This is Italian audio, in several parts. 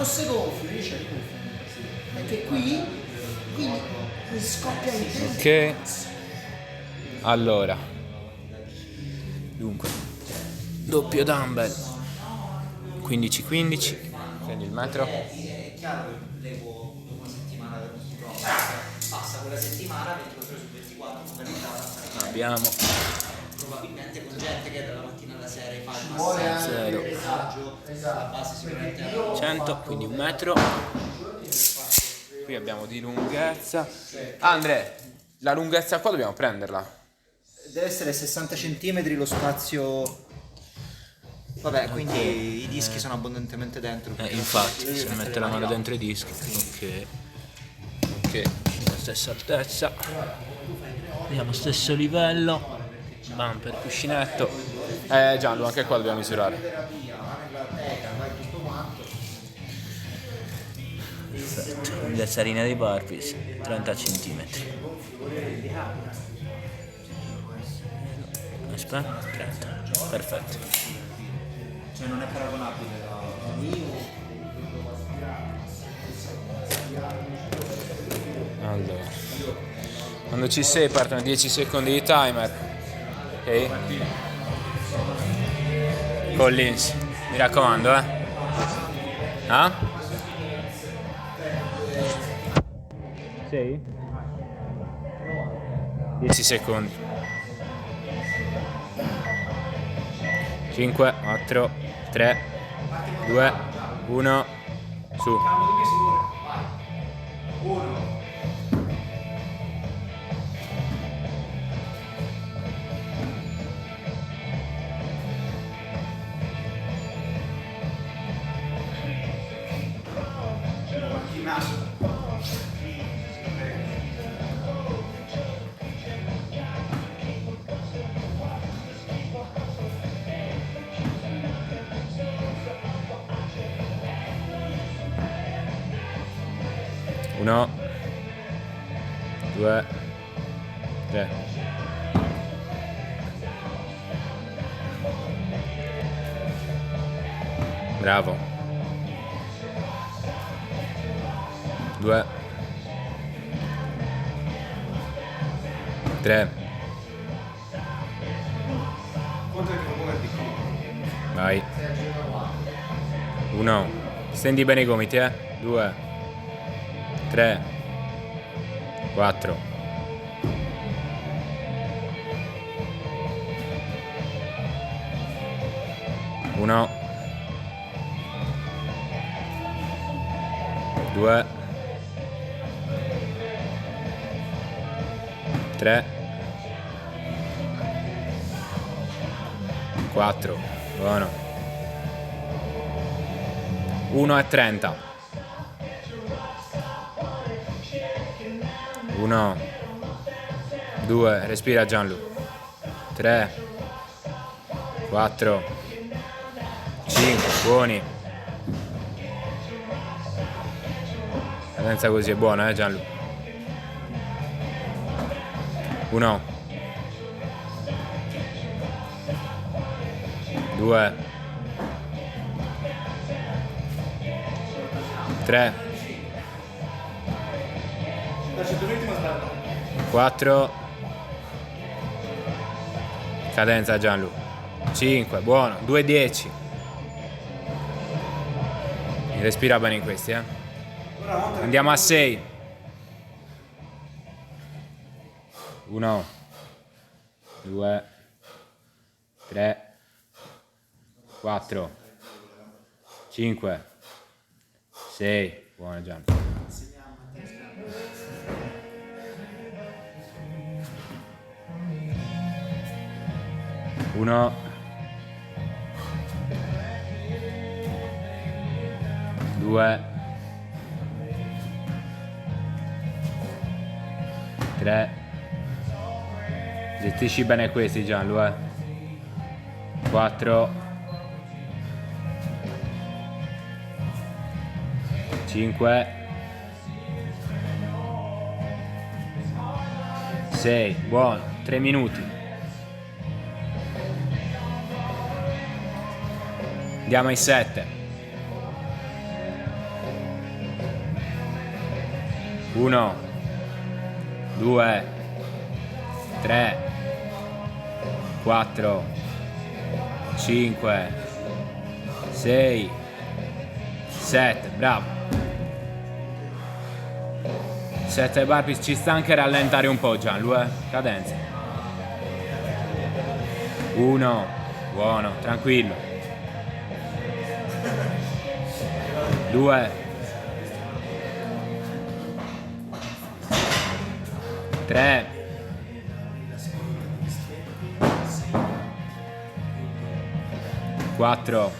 fosse gonfio, io c'è il gonfio. Perché qui mi scoppia in Ok. Allora. Dunque. Doppio dumbbell. 15-15. Prendi il metro. È chiaro che levo dopo una settimana del nostro prossimo. Passa quella settimana 24 ore su 24 focalizzata. Abbiamo Probabilmente con gente che dalla mattina alla sera fa il Vuole massaggio, anche il massaggio, la base sicuramente è 100, quindi un metro. Qui abbiamo di lunghezza. Andre, la lunghezza qua dobbiamo prenderla. deve essere 60 cm lo spazio. Vabbè, quindi i dischi sono abbondantemente dentro. Infatti, se mette la mano dentro i dischi. Ok. Ok, la stessa altezza. Abbiamo stesso livello. Bumper, cuscinetto. Gianlu, anche qua dobbiamo misurare. Perfetto. Lunghezza linea dei burpees 30 cm. Aspetta, 30. Perfetto. Cioè non è paragonabile Allora, quando ci sei partono 10 secondi di timer. Ok? Collins, mi raccomando, Ah? 6? 10 secondi. 5, 4, 3, 2, 1, su. Uno, due, tre. Bravo. 2, 3. Vai. 1. Stendi bene i gomiti, 2, 3, 4. 1, 2, 3, 4. Buono. 1 e 30. 1, 2, respira Gianlu. 3, 4, 5, buoni. Cadenza così è buona, Gianlu. 1, 2, 3, 4. Cadenza Gianlu. 5, buono. 2, 10. Respira bene in questi, Andiamo a 6. 1, 2, 3, 4, 5, 6. Buono Gianlu. 1, 2, 3. Gestisci bene questi Gianlu, 4, 5, 6. Buono, 3 minuti. Andiamo ai 7. 1, 2, 3, 4, 5, 6, 7, bravo. 7 burpees, ci sta anche rallentare un po' Gianlu, cadenza. 1, buono, tranquillo. 2, 3, 4,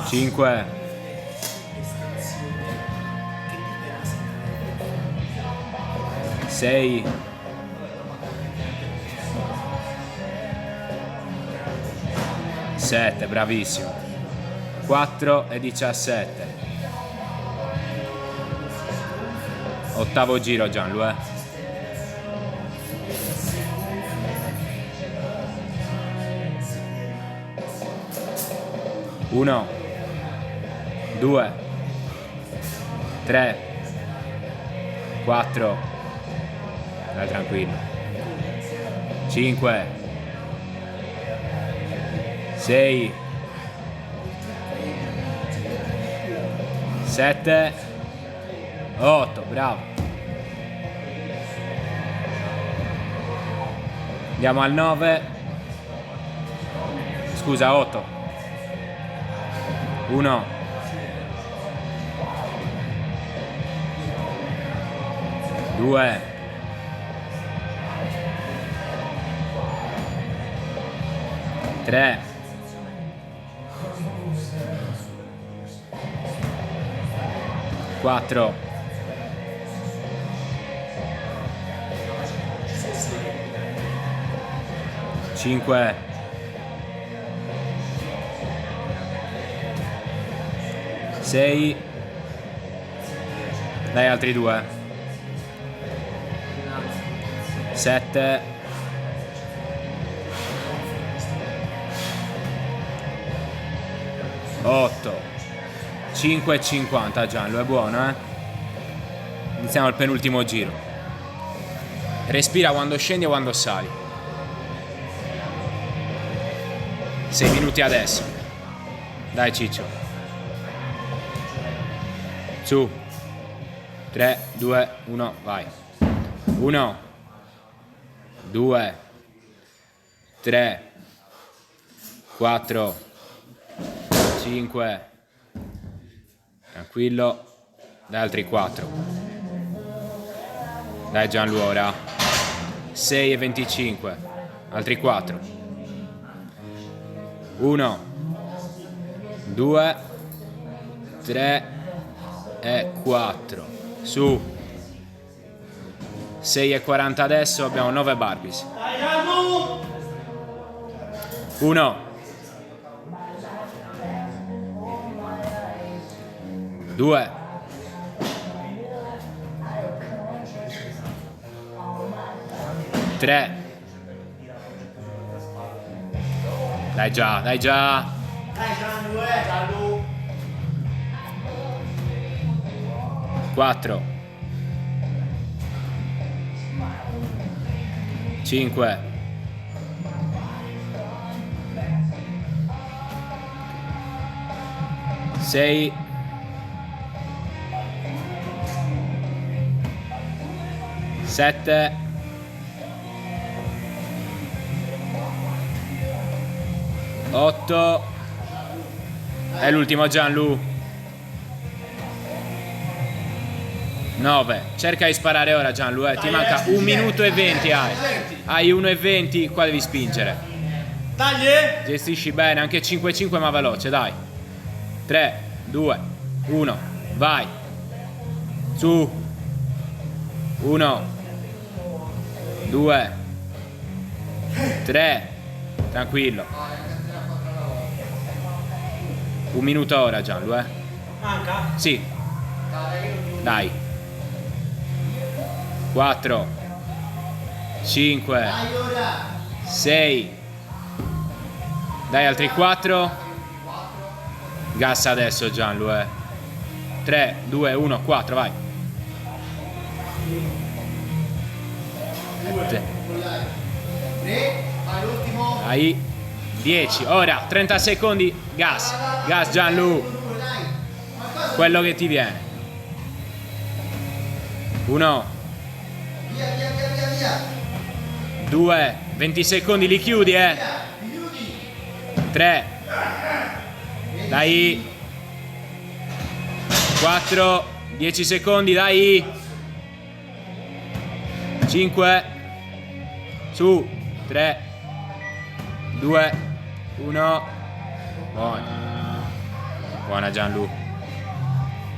5, 6, 7, bravissimo. 4 e 17. Ottavo giro Gianlu, 1, 2, 3, 4, dai tranquillo, 5, 6, 7, 8, bravo. Andiamo al 9, scusa 8, 1, 2, 3, 4, 5, 6, dai altri 2, 7, 8, 5,50 Gianlu, è buono, Iniziamo il penultimo giro. Respira quando scendi e quando sali. 6 minuti adesso. Dai Ciccio. Su. 3, 2, 1, vai. 1, 2, 3, 4, 5, tranquillo, dai altri 4, dai Gianlu ora, 6 e 25, altri 4, 1, 2, 3 e 4, su, 6 e 40 adesso, abbiamo 9 burpees, 1, 2, 3, dai già, dai già, 4, 5, 6, 7, 8, è l'ultimo Gianlu, 9, cerca di sparare ora Gianlu, ti manca 1 minuto e 20 hai 1 e 20, qua devi spingere, gestisci bene, anche 5-5 ma veloce, dai, 3, 2, 1, vai, su, 1, 2, 3, tranquillo, 1 minuto ora Gianlu, Manca? Sì, dai, 4, 5, 6, dai altri 4, Gas adesso Gianlu, 3, 2, 1, 4, vai. 7. 3, vai l'ultimo. Dai. 10. Ora 30 secondi. Gas. Gas Gianlu. Quello che ti viene. 1. Via, via, via, via, via. 2. 20 secondi, li chiudi, Chiudi. 3. Dai. 4. 10 secondi, dai. 5. Su. 3. 2. 1. Buona. Buona Gianlu.